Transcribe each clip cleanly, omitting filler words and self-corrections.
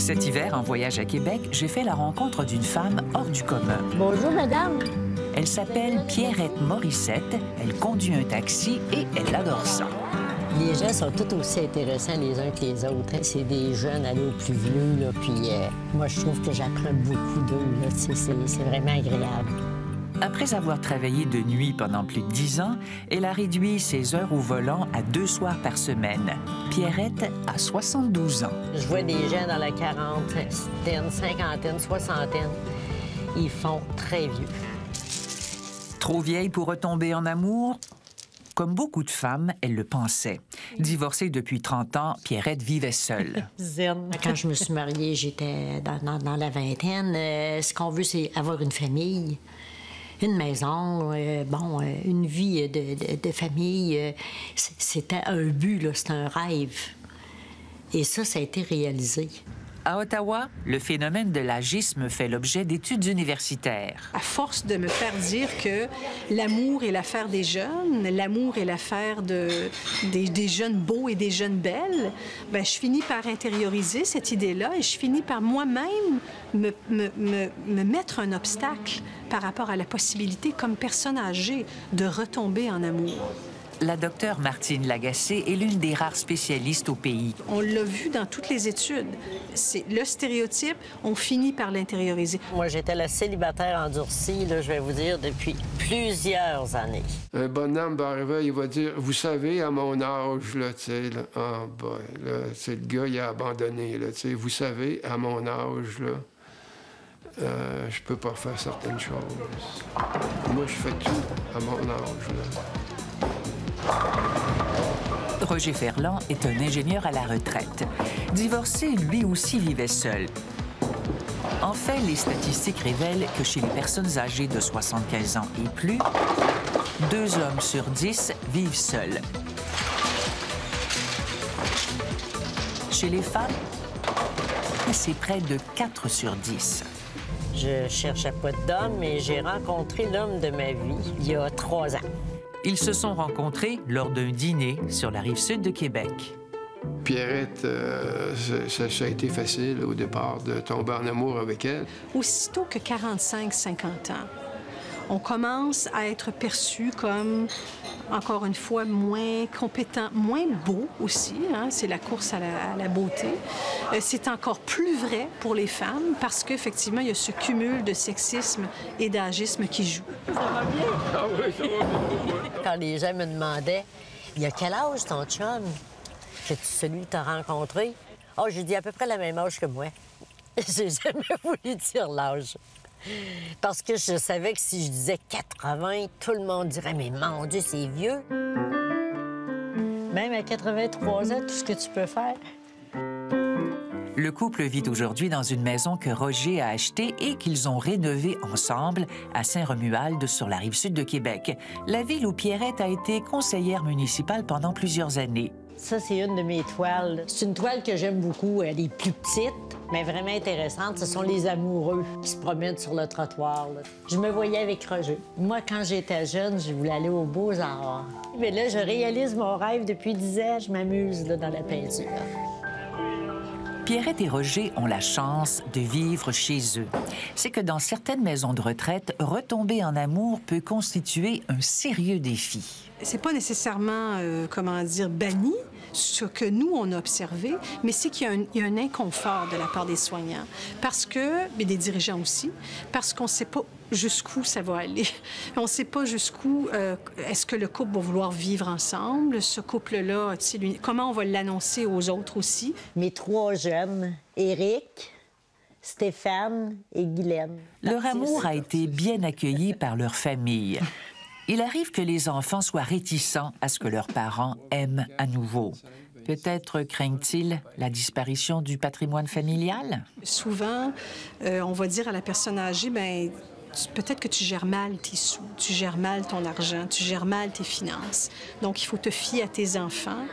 Cet hiver, en voyage à Québec, j'ai fait la rencontre d'une femme hors du commun. Bonjour, madame. Elle s'appelle Pierrette Morissette, elle conduit un taxi et elle adore ça. Les gens sont tous aussi intéressants les uns que les autres. Hein. C'est des jeunes aller aux plus vieux, là, puis moi, je trouve que j'apprends beaucoup d'eux. C'est vraiment agréable. Après avoir travaillé de nuit pendant plus de 10 ans, elle a réduit ses heures au volant à 2 soirs par semaine. Pierrette a 72 ans. Je vois des gens dans la quarantaine, cinquantaine, soixantaine. Ils font très vieux. Trop vieille pour retomber en amour? Comme beaucoup de femmes, elle le pensait. Divorcée depuis 30 ans, Pierrette vivait seule. Zen. Quand je me suis mariée, j'étais dans la vingtaine. Ce qu'on veut, c'est avoir une famille, une maison, une vie de famille. C'était un but, là, c'était un rêve. Et ça a été réalisé. À Ottawa, le phénomène de l'agisme fait l'objet d'études universitaires. À force de me faire dire que l'amour est l'affaire des jeunes, l'amour est l'affaire des jeunes beaux et des jeunes belles, bien, je finis par intérioriser cette idée-là et je finis par moi-même me mettre un obstacle par rapport à la possibilité, comme personne âgée, de retomber en amour. La docteure Martine Lagacé est l'une des rares spécialistes au pays. On l'a vu dans toutes les études. C'est le stéréotype, on finit par l'intérioriser. Moi, j'étais la célibataire endurcie, là, je vais vous dire, depuis plusieurs années. Un bonhomme va arriver, il va dire, vous savez, à mon âge, là, tu sais, là, ah, boy, là, c'est le gars, il a abandonné, là, tu sais, vous savez, à mon âge, là, je peux pas faire certaines choses. Moi, je fais tout à mon âge, là. Roger Ferland est un ingénieur à la retraite. Divorcé, lui aussi vivait seul. En fait, les statistiques révèlent que chez les personnes âgées de 75 ans et plus, 2 hommes sur 10 vivent seuls. Chez les femmes, c'est près de 4 sur 10. Je cherchais pas d'homme, mais j'ai rencontré l'homme de ma vie il y a 3 ans. Ils se sont rencontrés lors d'un dîner sur la rive-sud de Québec. Pierrette, ça a été facile au départ de tomber en amour avec elle. Aussitôt que 45-50 ans, on commence à être perçu comme, encore une fois, moins compétent, moins beau aussi. Hein? C'est la course à la beauté. C'est encore plus vrai pour les femmes parce qu'effectivement, il y a ce cumul de sexisme et d'agisme qui joue. Ça va bien? Ah oui, ça va bien. Quand les gens me demandaient, il y a quel âge ton chum? Que celui que tu as rencontré? Oh, j'ai dit à peu près la même âge que moi. J'ai jamais voulu dire l'âge. Parce que je savais que si je disais 80, tout le monde dirait « Mais mon Dieu, c'est vieux! » Même à 83 ans, tout ce que tu peux faire. Le couple vit aujourd'hui dans une maison que Roger a achetée et qu'ils ont rénovée ensemble à Saint-Romuald, sur la rive-sud de Québec, la ville où Pierrette a été conseillère municipale pendant plusieurs années. Ça, c'est une de mes toiles. C'est une toile que j'aime beaucoup. Elle est plus petite, mais vraiment intéressante. Ce sont les amoureux qui se promènent sur le trottoir, là. Je me voyais avec Roger. Moi, quand j'étais jeune, je voulais aller aux Beaux-Arts. Mais là, je réalise mon rêve depuis 10 ans. Je m'amuse là, dans la peinture. Pierrette et Roger ont la chance de vivre chez eux. C'est que dans certaines maisons de retraite, retomber en amour peut constituer un sérieux défi. C'est pas nécessairement, banni, ce que nous, on a observé, mais c'est qu'il y a un inconfort de la part des soignants. Parce que, mais des dirigeants aussi, parce qu'on ne sait pas jusqu'où ça va aller. On ne sait pas jusqu'où est-ce que le couple va vouloir vivre ensemble. Ce couple-là, comment on va l'annoncer aux autres aussi. Mes 3 jeunes, Éric, Stéphane et Guylaine. Leur amour a été bien accueilli par leur famille. Il arrive que les enfants soient réticents à ce que leurs parents aiment à nouveau. Peut-être craignent-ils la disparition du patrimoine familial? Souvent, on va dire à la personne âgée, bien, peut-être que tu gères mal tes sous, tu gères mal ton argent, tu gères mal tes finances. Donc, il faut te fier à tes enfants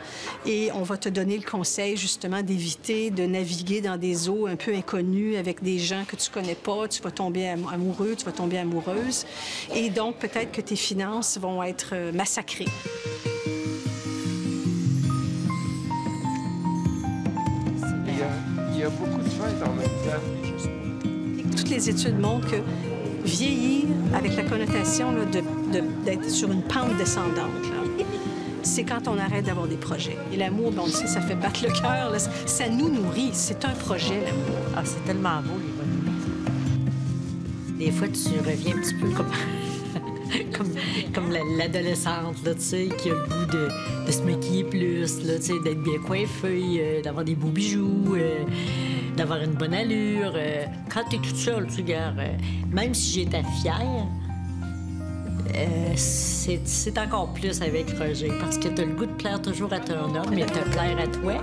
et on va te donner le conseil, justement, d'éviter de naviguer dans des eaux un peu inconnues avec des gens que tu connais pas. Tu vas tomber amoureux, tu vas tomber amoureuse. Et donc, peut-être que tes finances vont être massacrées. Il y a beaucoup de fête en même temps. Toutes les études montrent que vieillir avec la connotation là, d'être sur une pente descendante, là, c'est quand on arrête d'avoir des projets. Et l'amour, ben, on le sait, ça fait battre le cœur. Là. Ça nous nourrit. C'est un projet, l'amour. Ah, c'est tellement beau, les bonnes. Des fois, tu reviens un petit peu comme l'adolescente, là, tu sais, qui a le goût de se maquiller plus, là, tu sais, d'être bien coiffée, d'avoir des beaux bijoux, d'avoir une bonne allure. Quand t'es toute seule, tu regardes, même si j'étais fière, c'est encore plus avec Roger, parce que t'as le goût de plaire toujours à ton homme, mais te plaire à toi,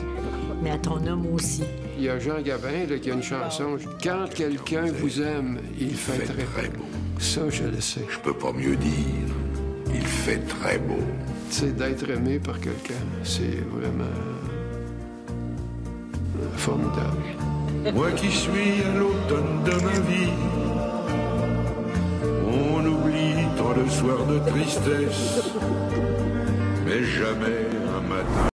mais à ton homme aussi. Il y a Jean Gabin là, qui a une chanson. Quand quelqu'un vous aime, il fait très beau. Ça, je le sais. Je peux pas mieux dire. Il fait très beau. Tu sais, d'être aimé par quelqu'un, c'est vraiment formidable. Moi qui suis à l'automne de ma vie, on oublie tant de soirs de tristesse, mais jamais un matin.